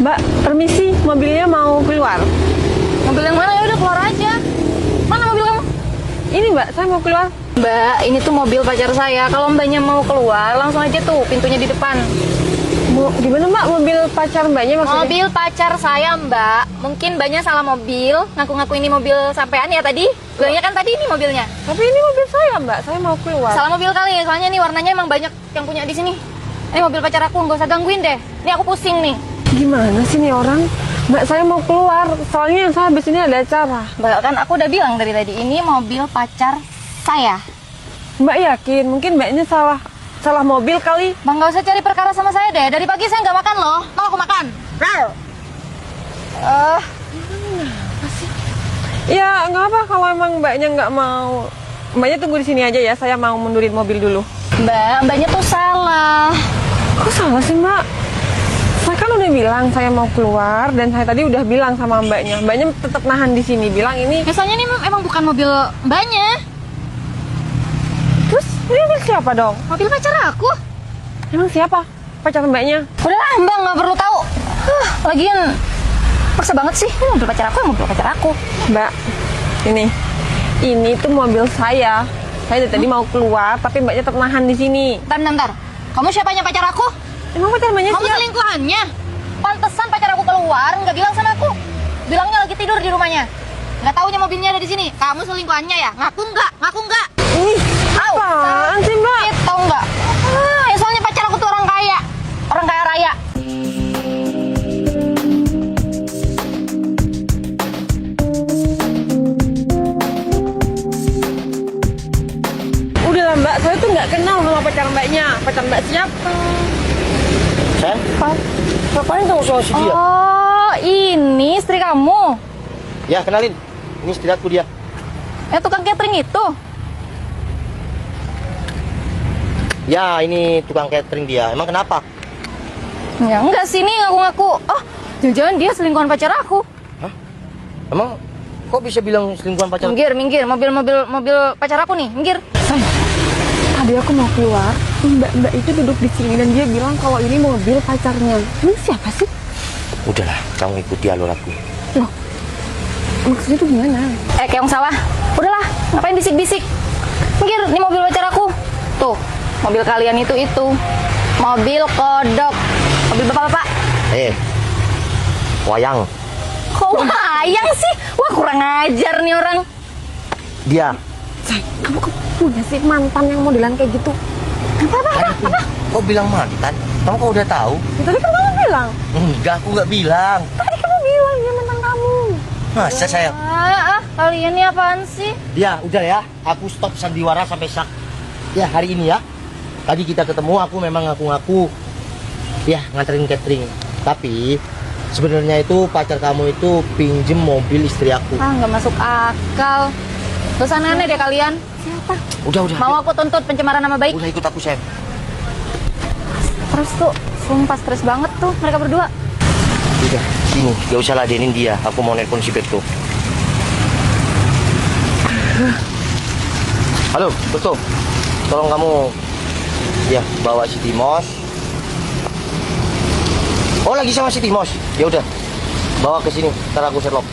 Mbak, permisi, mobilnya mau keluar. Mobil yang mana? Ya udah keluar aja. Mana mobil kamu? Ini Mbak, saya mau keluar. Mbak, ini tuh mobil pacar saya. Kalau mbaknya mau keluar, langsung aja tuh pintunya di depan. Gimana Mbak, mobil pacar Mbaknya maksudnya? Mobil pacar saya, Mbak. Mungkin mbaknya salah mobil. Ngaku-ngaku ini mobil sampean ya tadi. Bilangnya kan tadi ini mobilnya. Tapi ini mobil saya Mbak, saya mau keluar. Salah mobil kali ya, soalnya nih warnanya emang banyak yang punya di sini. Ini mobil pacar aku, nggak usah gangguin deh. Ini aku pusing nih. Gimana sih nih orang? Mbak, saya mau keluar. Soalnya saya habis ini ada acara. Mbak, kan aku udah bilang dari tadi, ini mobil pacar saya. Mbak yakin? Mungkin Mbaknya salah mobil kali. Bang, nggak usah cari perkara sama saya deh. Dari pagi saya nggak makan loh. Mau aku makan? Ya nggak apa kalau emang Mbaknya nggak mau. Mbaknya tunggu di sini aja ya. Saya mau mundurin mobil dulu. Mbaknya tuh salah. Kok salah sih Mbak? Saya kan udah bilang saya mau keluar dan saya tadi udah bilang sama Mbaknya. Mbaknya tetap nahan di sini. Bilang ini. Biasanya ini emang bukan mobil mbaknya. Terus ini mobil siapa dong? Mobil pacar aku. Emang siapa? Pacar Mbaknya? Udahlah, Mbak nggak perlu tahu. Lagian paksa banget sih. Ini mobil pacar aku, mobil pacar aku. Mbak, ini tuh mobil saya. Saya dari tadi mau keluar, tapi Mbaknya tetap nahan di sini. Bentar. Kamu siapanya pacar aku? Emang pacar Mbaknya Kamu siapa? selingkuhannya. Pantesan pacar aku keluar, nggak bilang sama aku. Bilangnya lagi tidur di rumahnya. Nggak taunya mobilnya ada di sini. Kamu selingkuhannya ya? Ngaku nggak? Ih, apaan sih Mbak? Tahu nggak? Ya soalnya pacar aku tuh orang kaya raya. Udah lah Mbak, saya tuh nggak kenal sama pacar Mbaknya. Pacar Mbak siapa? Sayang, ngapain kamu soal si dia? Oh, ini istri kamu? Ya, kenalin. Ini istri aku dia. Tukang catering itu? Ya, ini tukang catering dia. Emang kenapa? Ya enggak sih, ini ngaku-ngaku. Oh, jangan-jangan dia selingkuhan pacar aku. Hah? Emang kok bisa bilang selingkuhan pacar? Minggir, mobil pacar aku nih, minggir. Tadi aku mau keluar, Mbak itu duduk di sini dan dia bilang kalau ini mobil pacarnya. Ini siapa sih? Udahlah, kamu ikuti alur aku. Loh, maksudnya tuh gimana? Keong sawah. Udahlah, ngapain bisik-bisik? Minggir, ini mobil pacar aku. Tuh, mobil kalian itu. Mobil kodok. Mobil bapak-bapak. Wayang. Kok wayang sih? Wah, kurang ajar nih orang. Dia. Say, kamu punya sih mantan yang modelan kayak gitu? Apa? Kok bilang mantan? Kamu kok udah tahu? Ya, tadi kan kamu bilang. Enggak, aku nggak bilang. Tadi kamu bilang dia mantan kamu. Masa sayang? Kalian ini apaan sih? Ya, udah ya. Aku stop sandiwara sampai sak. Ya, hari ini ya. Tadi kita ketemu, aku memang ngaku-ngaku. Ya, nganterin catering. Tapi sebenarnya itu pacar kamu itu pinjem mobil istri aku. Nggak masuk akal. Terus aneh-aneh deh kalian. Siapa? Udah. Mau aku tuntut pencemaran nama baik? Udah ikut aku, sayang. Terus tuh, sumpah stres banget tuh mereka berdua. Udah, sini. Gak usah ladenin dia. Aku mau nelpon si Beto. Halo, Beto. Tolong kamu ya bawa si Timos. Oh, lagi sama si Timos. Ya udah. Bawa ke sini. Ntar aku serlok.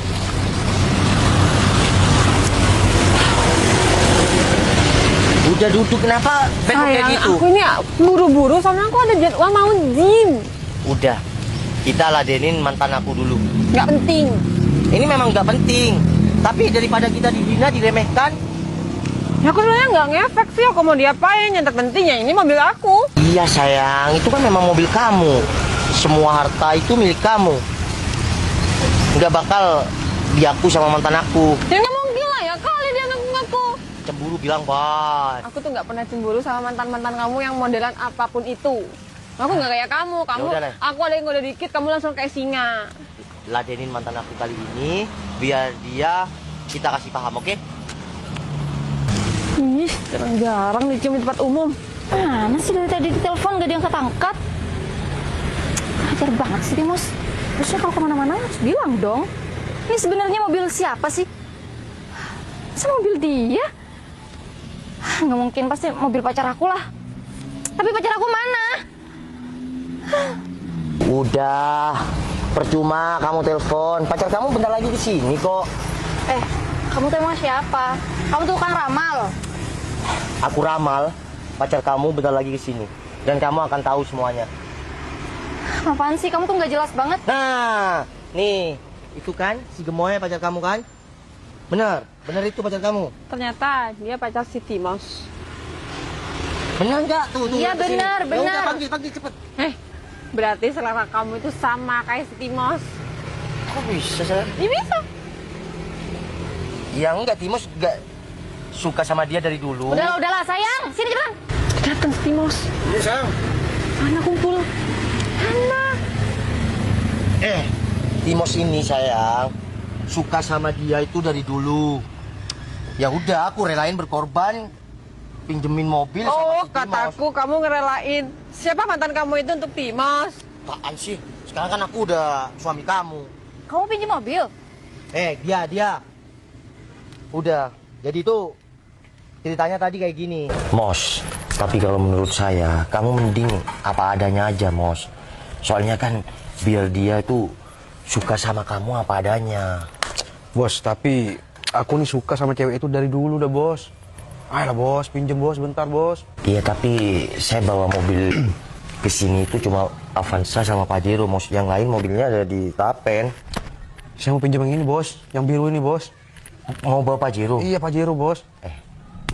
Udah duduk, kenapa Beto kayak gitu? Aku ini buru-buru soalnya aku ada jadwal mau gym. Udah. Kita ladenin mantan aku dulu. Nggak penting. Ini memang nggak penting. Tapi daripada kita dihina, diremehkan. Ya aku sebenarnya nggak ngefek sih, aku mau diapain, yang terpentingnya ini mobil aku. Iya sayang, itu kan memang mobil kamu. Semua harta itu milik kamu. Nggak bakal diaku sama mantan aku. Ya nggak mungkin lah ya kali dia ngaku-ngaku. Cemburu bilang, bye. Aku tuh nggak pernah cemburu sama mantan-mantan kamu yang modelan apapun itu. Aku nggak kayak kamu, Yaudah, Nay. aku ada yang udah dikit, kamu langsung kayak singa. Ladenin mantan aku kali ini, biar dia kita kasih paham, oke? Ih, jarang-jarang dicium di tempat umum. Mana sih dari tadi di telepon gak diangkat-angkat? Ajar banget sih Timos. Terusnya kalau kemana-mana harus bilang dong. Ini sebenarnya mobil siapa sih? Masa mobil dia? Nggak mungkin, pasti mobil pacar aku lah. Tapi pacar aku mana? Udah, Percuma kamu telepon. Pacar kamu bentar lagi di sini kok. Kamu tuh emang siapa? Kamu tuh kan ramal. Aku ramal, pacar kamu bentar lagi ke sini. Dan kamu akan tahu semuanya. Apaan sih? Kamu tuh nggak jelas banget. Nah, nih, itu kan si gemoy pacar kamu kan? Bener, bener itu pacar kamu. Ternyata dia pacar si Timos. Bener nggak? Tuh, Iya, lihat ke sini. bener, Ya bener. udah, panggil cepet. Berarti selera kamu itu sama kayak si Timos. Kok bisa sih? Ini bisa. Ya enggak, Timos enggak suka sama dia dari dulu. Udahlah, sayang. Sini cepetan. Datang si Timos. Iya, sayang. Mana kumpul? Mana? Timos ini sayang suka sama dia itu dari dulu. Ya udah, aku relain berkorban pinjemin mobil sama Oh, si Timos. kataku kamu ngerelain. Siapa mantan kamu itu untuk Timos? Apaan sih? Sekarang kan aku udah suami kamu. Kamu pinjam mobil? Dia. Udah. Jadi itu ceritanya tadi kayak gini. Mos, tapi kalau menurut saya kamu mending apa adanya aja, Mos. Soalnya kan biar dia itu suka sama kamu apa adanya. Bos, tapi aku nih suka sama cewek itu dari dulu dah, Bos. Ayolah, Bos, pinjem, Bos, bentar, Bos. Iya, tapi saya bawa mobil ke sini itu cuma Avanza sama Pajero, Mos. Yang lain mobilnya ada di Tapen. Saya mau pinjam yang ini, Bos. Yang biru ini, Bos. Mau bawa Pajero? Iya, Pajero, Bos.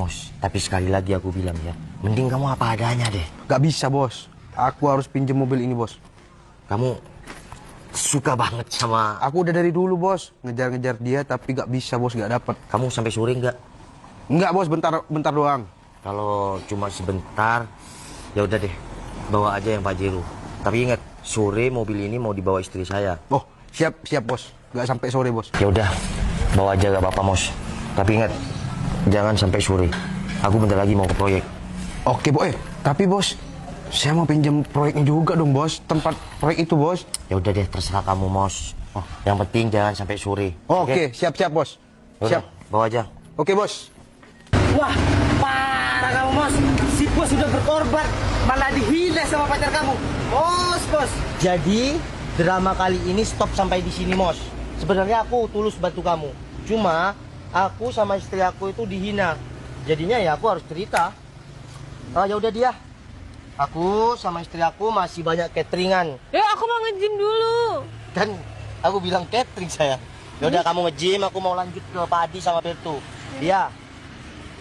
Mos, tapi sekali lagi aku bilang ya, mending kamu apa adanya deh. Gak bisa, Bos. Aku harus pinjam mobil ini, Bos. Kamu suka banget sama... Aku udah dari dulu, Bos. Ngejar-ngejar dia, tapi gak bisa, Bos. Gak dapet. Kamu sampai sore nggak? Enggak, Bos. Bentar doang. Kalau cuma sebentar, ya udah deh, bawa aja yang Pajero. Tapi ingat, sore mobil ini mau dibawa istri saya. Oh, siap, Bos. Gak sampai sore, Bos. Ya udah, bawa aja gak apa-apa, Mos. Tapi ingat, jangan sampai sore. Aku bentar lagi mau ke proyek. Oke, Bos. Tapi, Bos, saya mau pinjam proyeknya juga dong, Bos. Tempat proyek itu, Bos. Ya udah deh, terserah kamu, Mos. Yang penting jangan sampai sore. Oke, siap, Bos. Yaudah, Siap. bawa aja. Oke, Bos. Wah, parah kamu, Mos. Si Bos sudah berkorban, malah dihina sama pacar kamu. Bos. Jadi, drama kali ini stop sampai di sini, Mos. Sebenarnya aku tulus bantu kamu. Cuma, aku sama istri aku itu dihina. Jadinya ya aku harus cerita. Ya udah dia. Aku sama istri aku masih banyak cateringan. Ya, aku mau nge-gym dulu. Kan aku bilang catering saya. Ya udah kamu nge-gym, aku mau lanjut ke Padi sama Bertu. Dia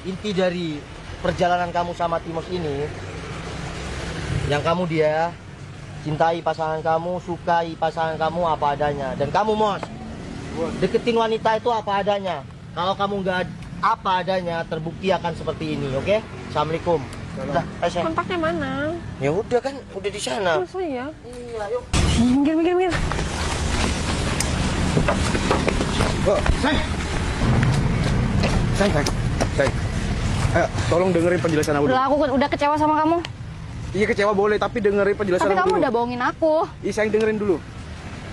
inti dari perjalanan kamu sama Timos ini, yang kamu dia cintai pasangan kamu, sukai pasangan kamu apa adanya. Dan kamu, Mos, deketin wanita itu apa adanya. Kalau kamu nggak apa adanya, terbukti akan seperti ini, oke? Assalamualaikum. Udah, saya. Kontaknya mana? Ya udah kan, udah di sana. Masa ya? Iya, yuk. Minggir. Oh, sayang. Ayo, tolong dengerin penjelasan aku dulu. Udah, aku udah kecewa sama kamu. Iya, kecewa boleh, tapi dengerin penjelasan Tapi aku kamu dulu. udah bohongin aku. Iya, sayang, dengerin dulu.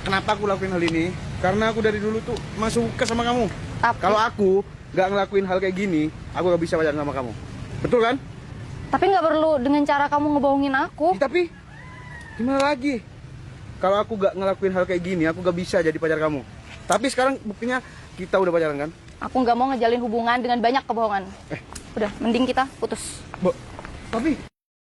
Kenapa aku lakuin hal ini? Karena aku dari dulu tuh masuk suka sama kamu. Tapi- Kalau aku nggak ngelakuin hal kayak gini, aku gak bisa pacaran sama kamu. Betul kan? Tapi nggak perlu dengan cara kamu ngebohongin aku. Tapi gimana lagi? Kalau aku gak ngelakuin hal kayak gini, aku gak bisa jadi pacar kamu. Tapi sekarang buktinya kita udah pacaran kan? Aku nggak mau ngejalin hubungan dengan banyak kebohongan. Udah, mending kita putus. Tapi